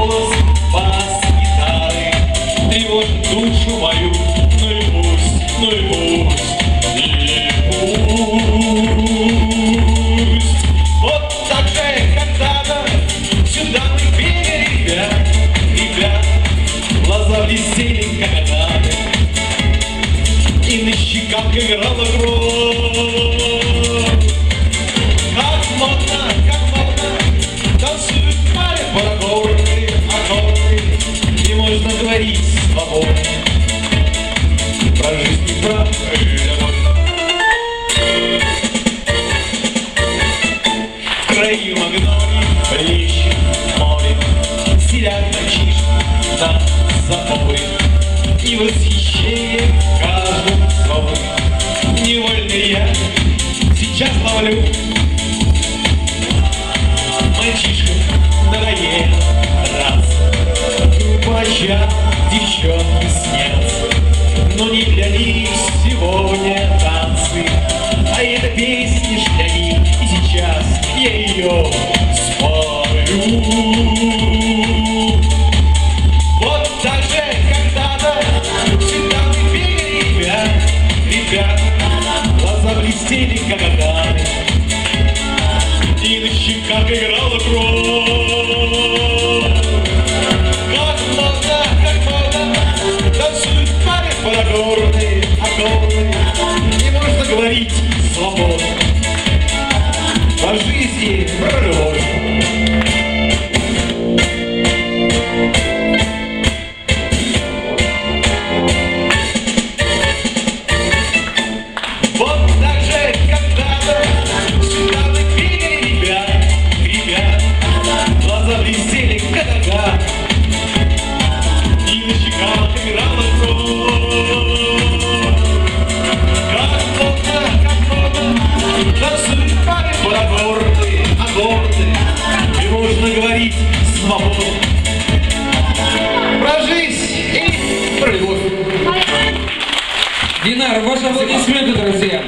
голос бас-гитары тревожит душу мою. Ну и пусть, ну и пусть, и пусть. Вот так же когда-то сюда мы пели, ребят, глаза блестели, как агаты, и на щеках играла кровь. Как модно, танцуют пари, парагоры, аккорды, и можно говорить свободно про жизнь и про любовь. В краю магнолий плещет море, сидят мальчишки на заборе, и восхищение каждым словом невольно я сейчас ловлю. Мальчишкам надоело драться, по ночам девчонки снятся, но не для них сегодня танцы, а эта песня ж для них, и сейчас я ее спою. Вот так же когда-то всегда мы пели, ребят, глаза блестели, как агаты, и на щеках играла кровь. Как модно, танцуют пари, парагорды, аккорды, и можно говорить свободно про жизнь и про любовь. Вот так же когда-то сюда мы пели, ребят, глаза блестели, как агаты, и на щеках играла кровь. Как модно, танцуют пари, парагорды, аккорды, и можно говорить свободно про жизнь и про любовь. Динар, ваши аплодисменты, друзья.